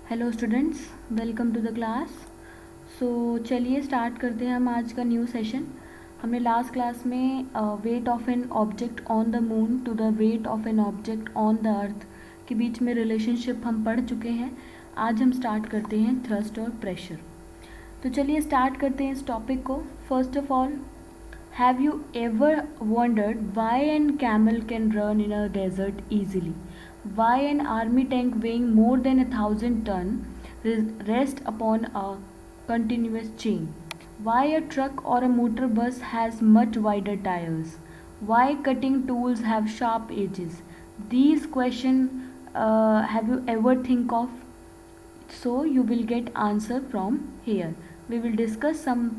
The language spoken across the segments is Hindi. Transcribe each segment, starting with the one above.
Hello students, welcome to the class. चलिए स्टार्ट करते हैं हम आज का न्यू सेशन। हमने लास्ट क्लास में weight of an object on the moon to the weight of an object on the earth के बीच में रिलेशनशिप हम पढ़ चुके हैं। आज हम स्टार्ट करते हैं थ्रस्ट और प्रेशर। तो चलिए स्टार्ट करते हैं इस टॉपिक को। First of all, have you ever wondered why an camel can run in a desert easily? Why an army tank weighing more than 1,000 tons rests upon a continuous chain? Why a truck or a motor bus has much wider tires? Why cutting tools have sharp edges? These questions have you ever think of? So you will get answer from here. We will discuss some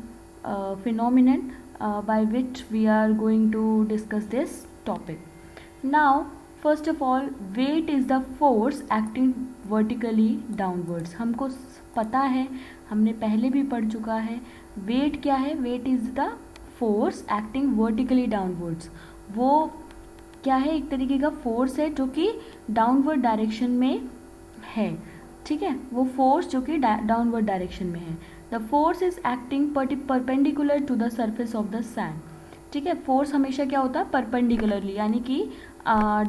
phenomenon by which we are going to discuss this topic. Now, first of all, weight is the force acting vertically downwards. हमको पता है, हमने पहले भी पढ़ चुका है, वेट क्या है। Weight is the force acting vertically downwards. वो क्या है? एक तरीके का फोर्स है जो कि डाउनवर्ड डायरेक्शन में है। ठीक है, वो फोर्स जो कि डाउनवर्ड डायरेक्शन में है। The force is acting perpendicular to the surface of the sand. ठीक है, फोर्स हमेशा क्या होता है? परपेंडिकुलरली, यानी कि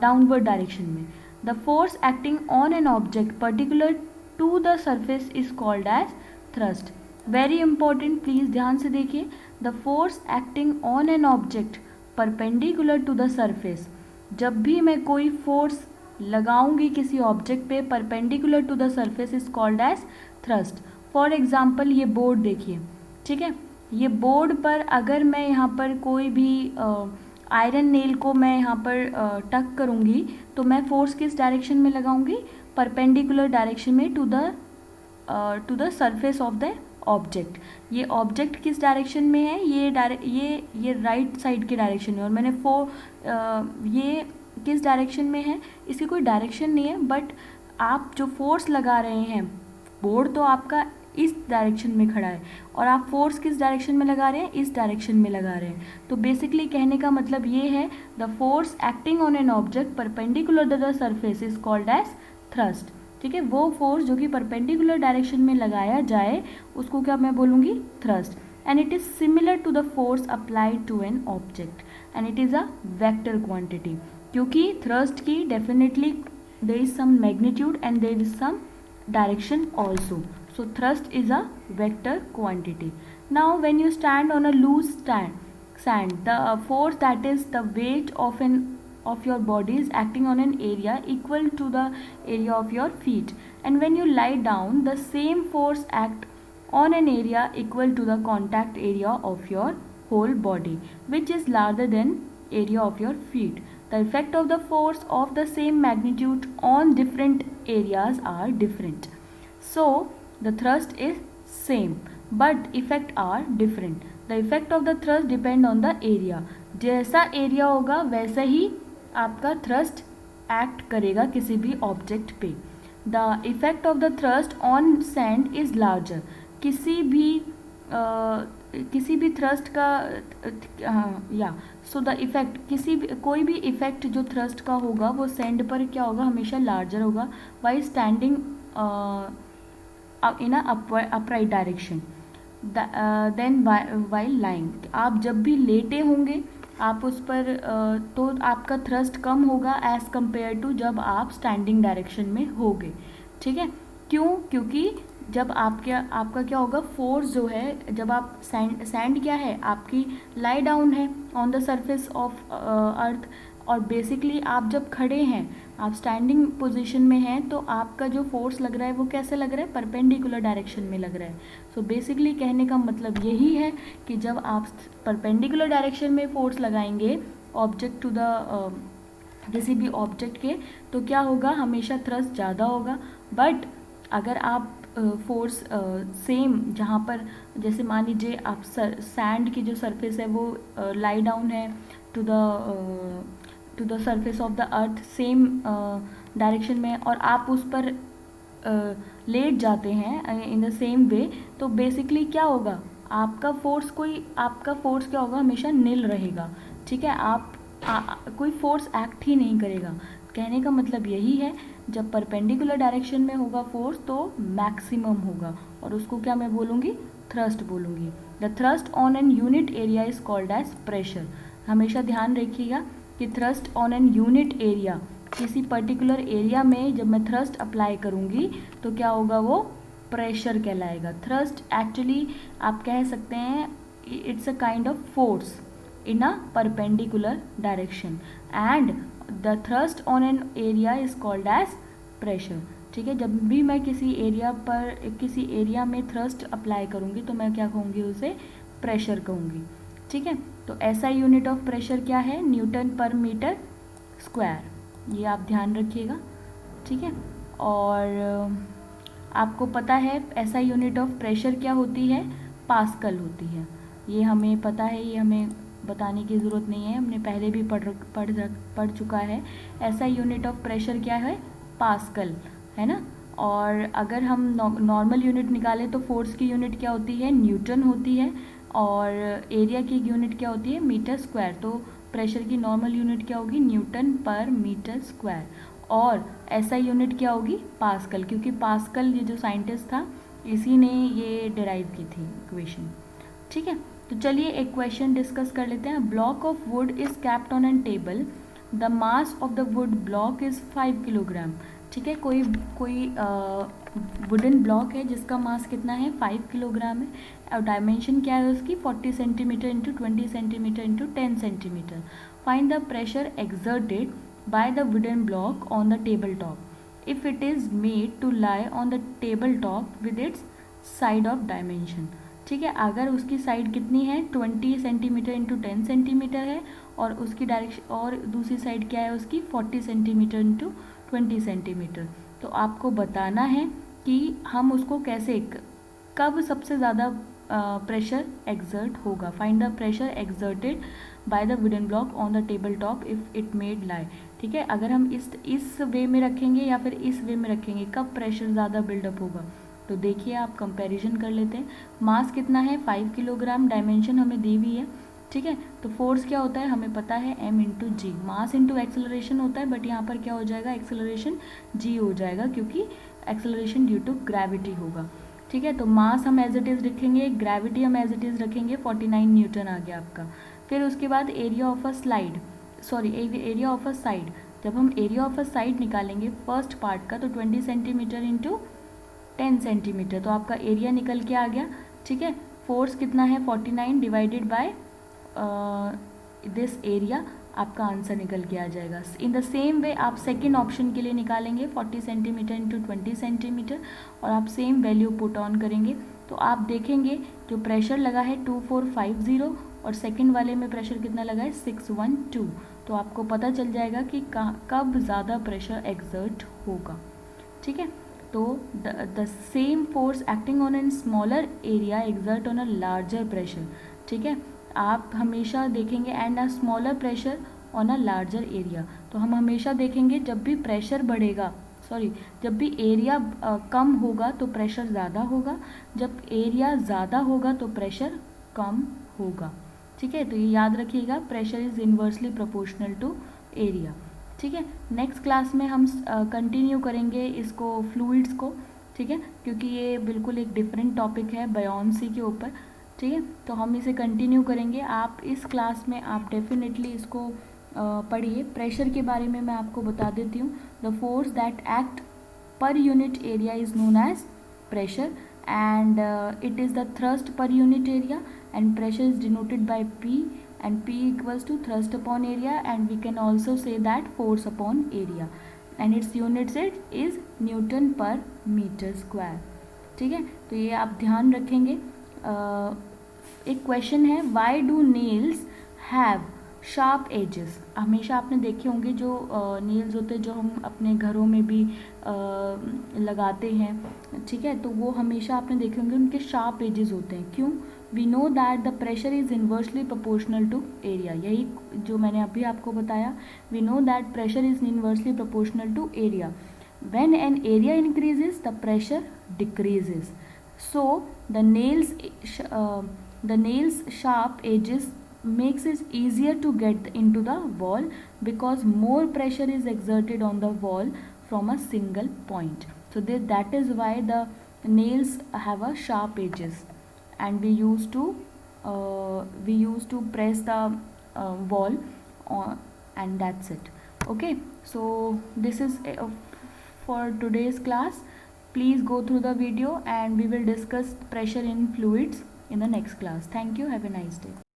डाउनवर्ड डायरेक्शन में। The force acting on an object particular to the surface is called as thrust. Very important, please ध्यान से देखिए। The force acting on an object perpendicular to the surface. जब भी मैं कोई फोर्स लगाऊंगी किसी ऑब्जेक्ट पे perpendicular to the surface is called as thrust. For example, ये बोर्ड देखिए। ठीक है, ये बोर्ड पर अगर मैं यहाँ पर कोई भी आयरन नेल को मैं यहाँ पर टक करूँगी तो मैं फोर्स किस डायरेक्शन में लगाऊंगी? परपेंडिकुलर डायरेक्शन में to the surface of the object. ये ऑब्जेक्ट किस डायरेक्शन में है? ये राइट साइड के डायरेक्शन में। और मैंने ये किस डायरेक्शन में है? इसकी कोई डायरेक्शन नहीं है, बट आप जो फोर्स लगा रहे हैं, बोर्ड तो आपका इस डायरेक्शन में खड़ा है और आप फोर्स किस डायरेक्शन में लगा रहे हैं? इस डायरेक्शन में लगा रहे हैं। तो बेसिकली कहने का मतलब ये है, the force acting on an object perpendicular to the surface is called as thrust. ठीक है, वो फोर्स जो कि परपेंडिकुलर डायरेक्शन में लगाया जाए उसको क्या मैं बोलूँगी? Thrust. And it is similar to the force applied to an object and it is a vector quantity. क्योंकि थ्रस्ट की definitely there is some magnitude and there is some direction also. So thrust is a vector quantity. Now when you stand on a loose sand, the force, that is the weight of your body, is acting on an area equal to the area of your feet. And when you lie down, the same force act on an area equal to the contact area of your whole body, which is larger than area of your feet. The effect of the force of the same magnitude on different areas are different. So the thrust is same but effect are different. The effect of the thrust depend on the area. जैसा एरिया होगा वैसा ही आपका थ्रस्ट एक्ट करेगा किसी भी ऑब्जेक्ट पे। The effect of the thrust on sand is larger. किसी भी थ्रस्ट का सो द इफेक्ट, कोई भी इफेक्ट जो थ्रस्ट का होगा वो सैंड पर क्या होगा? हमेशा लार्जर होगा। Why standing in a upright direction then while lying. आप जब भी लेटे होंगे आप उस पर तो आपका थ्रस्ट कम होगा एज कम्पेयर टू जब आप स्टैंडिंग डायरेक्शन में होगे। ठीक है, क्यों? क्योंकि जब आपका क्या होगा? फोर्स जो है, जब आप सैंड क्या है? आपकी लाई डाउन है on the surface of earth. और बेसिकली आप जब खड़े हैं, आप स्टैंडिंग पोजीशन में हैं, तो आपका जो फोर्स लग रहा है वो कैसे लग रहा है? परपेंडिकुलर डायरेक्शन में लग रहा है। सो बेसिकली कहने का मतलब यही है कि जब आप परपेंडिकुलर डायरेक्शन में फोर्स लगाएंगे ऑब्जेक्ट टू द किसी भी ऑब्जेक्ट के, तो क्या होगा? हमेशा थ्रस्ट ज़्यादा होगा। बट अगर आप फोर्स सेम जहाँ पर, जैसे मान लीजिए आप सैंड की जो सरफेस है वो लाई डाउन है to the surface of the earth, same direction में, और आप उस पर लेट जाते हैं इन द सेम वे, तो बेसिकली क्या होगा? आपका फोर्स क्या होगा? हमेशा नील रहेगा। ठीक है, कोई फोर्स एक्ट ही नहीं करेगा। कहने का मतलब यही है जब परपेंडिकुलर डायरेक्शन में होगा फोर्स तो मैक्सिमम होगा, और उसको क्या मैं बोलूँगी, थ्रस्ट बोलूँगी। The thrust on an unit area is called as pressure. हमेशा ध्यान रखिएगा कि thrust on an unit area, किसी पर्टिकुलर एरिया में जब मैं थ्रस्ट अप्लाई करूँगी तो क्या होगा, वो प्रेशर कहलाएगा। थ्रस्ट एक्चुअली आप कह सकते हैं it's a kind of force in a perpendicular direction and the thrust on an area is called as pressure। ठीक है, जब भी मैं किसी एरिया में थ्रस्ट अप्लाई करूँगी तो मैं क्या कहूँगी, उसे प्रेशर कहूँगी। ठीक है, तो ऐसा यूनिट ऑफ प्रेशर क्या है, न्यूटन पर मीटर स्क्वायर, ये आप ध्यान रखिएगा। ठीक है, और आपको पता है ऐसा यूनिट ऑफ प्रेशर क्या होती है, पास्कल होती है। ये हमें पता है, ये हमें बताने की ज़रूरत नहीं है, हमने पहले भी पढ़ चुका है। ऐसा यूनिट ऑफ प्रेशर क्या है, पास्कल, है ना। और अगर हम नॉर्मल यूनिट निकालें तो फोर्स की यूनिट क्या होती है, न्यूटन होती है, और एरिया की यूनिट क्या होती है, मीटर स्क्वायर। तो प्रेशर की नॉर्मल यूनिट क्या होगी, न्यूटन पर मीटर स्क्वायर, और ऐसा यूनिट क्या होगी, पास्कल, क्योंकि पास्कल ये जो साइंटिस्ट था इसी ने ये डिराइव की थी इक्वेशन। ठीक है, तो चलिए एक क्वेश्चन डिस्कस कर लेते हैं। Block of would is kept on an table, the mass of the wood block is 5 kilogram. ठीक है, कोई वुडन ब्लॉक है जिसका मास कितना है, 5 किलोग्राम है, और डायमेंशन क्या है उसकी, 40 centimetre into 20 centimetre into 10 centimetre. Find the pressure exerted by the wooden block on the table top if it is made to lie on the table top with its side of dimension. ठीक है, अगर उसकी साइड कितनी है, 20 सेंटीमीटर इंटू 10 सेंटीमीटर है, और उसकी डायरेक्शन, और दूसरी साइड क्या है उसकी, 40 सेंटीमीटर इंटू 20 सेंटीमीटर। तो आपको बताना है कि हम उसको कैसे, कब सबसे ज़्यादा प्रेशर एक्सर्ट होगा। Find the pressure exerted by the wooden block on the table top if it made lie. ठीक है, अगर हम इस वे में रखेंगे या फिर इस वे में रखेंगे, कब प्रेशर ज़्यादा बिल्डअप होगा। तो देखिए आप कंपैरिजन कर लेते हैं। मास कितना है, 5 किलोग्राम, डायमेंशन हमें दी हुई है। ठीक है, तो फोर्स क्या होता है, हमें पता है m इंटू जी, मास इंटू एक्सेलरेशन होता है, बट यहाँ पर क्या हो जाएगा, एक्सेलरेशन g हो जाएगा, क्योंकि एक्सेलरेशन ड्यू टू ग्रेविटी होगा। ठीक है, तो मास हम एज इट इज़ रखेंगे, ग्रेविटी हम एज इट इज़ रखेंगे, 49 न्यूटन आ गया आपका। फिर उसके बाद एरिया ऑफ अ साइड, जब हम एरिया ऑफ अ साइड निकालेंगे फर्स्ट पार्ट का, तो 20 सेंटीमीटर इंटू 10 सेंटीमीटर, तो आपका एरिया निकल के आ गया। ठीक है, फोर्स कितना है, 49 डिवाइडेड बाय दिस एरिया, आपका आंसर निकल के आ जाएगा। इन द सेम वे आप सेकेंड ऑप्शन के लिए निकालेंगे 40 सेंटीमीटर इंटू 20 सेंटीमीटर, और आप सेम वैल्यू पुट ऑन करेंगे, तो आप देखेंगे जो प्रेशर लगा है 2450, और सेकेंड वाले में प्रेशर कितना लगा है, 612। तो आपको पता चल जाएगा कि कब ज़्यादा प्रेशर एक्सर्ट होगा। ठीक है, तो the same force acting on N smaller area exert on a larger pressure. ठीक है, आप हमेशा देखेंगे and a smaller pressure on a larger area. तो हम हमेशा देखेंगे जब भी प्रेशर बढ़ेगा, जब भी एरिया कम होगा तो प्रेशर ज़्यादा होगा, जब एरिया ज़्यादा होगा तो प्रेशर कम होगा। ठीक है, तो ये याद रखिएगा, pressure is inversely proportional to area. ठीक है, नेक्स्ट क्लास में हम कंटिन्यू करेंगे इसको, फ्लूइड्स को। ठीक है, क्योंकि ये बिल्कुल एक डिफरेंट टॉपिक है बयान्सी के ऊपर। ठीक है, तो हम इसे कंटिन्यू करेंगे। आप इस क्लास में आप डेफिनेटली इसको पढ़िए। प्रेशर के बारे में मैं आपको बता देती हूँ। The force that act per unit area is known as pressure, and it is the thrust per unit area, and pressure is denoted by P, and P equals to thrust upon area, and we can also say that force upon area, and its units is Newton per meter square। ठीक है, तो ये आप ध्यान रखेंगे। एक क्वेश्चन है, why do nails have sharp edges. हमेशा आपने देखे होंगे जो नेल्स होते हैं जो हम अपने घरों में भी लगाते हैं। ठीक है, तो वो हमेशा आपने देखे होंगे उनके शार्प एजेस होते हैं। क्यों? We know that the pressure is inversely proportional to area. यही जो मैंने अभी आपको बताया, we know that pressure is inversely proportional to area. When an area increases the pressure decreases. So the nails sharp edges makes it easier to get into the wall because more pressure is exerted on the wall from a single point. So that is why the nails have a sharp edges, and we used to press the wall on, and that's it. Okay, so this is for today's class. Please go through the video and we will discuss pressure in fluids in the next class. Thank you. Have a nice day.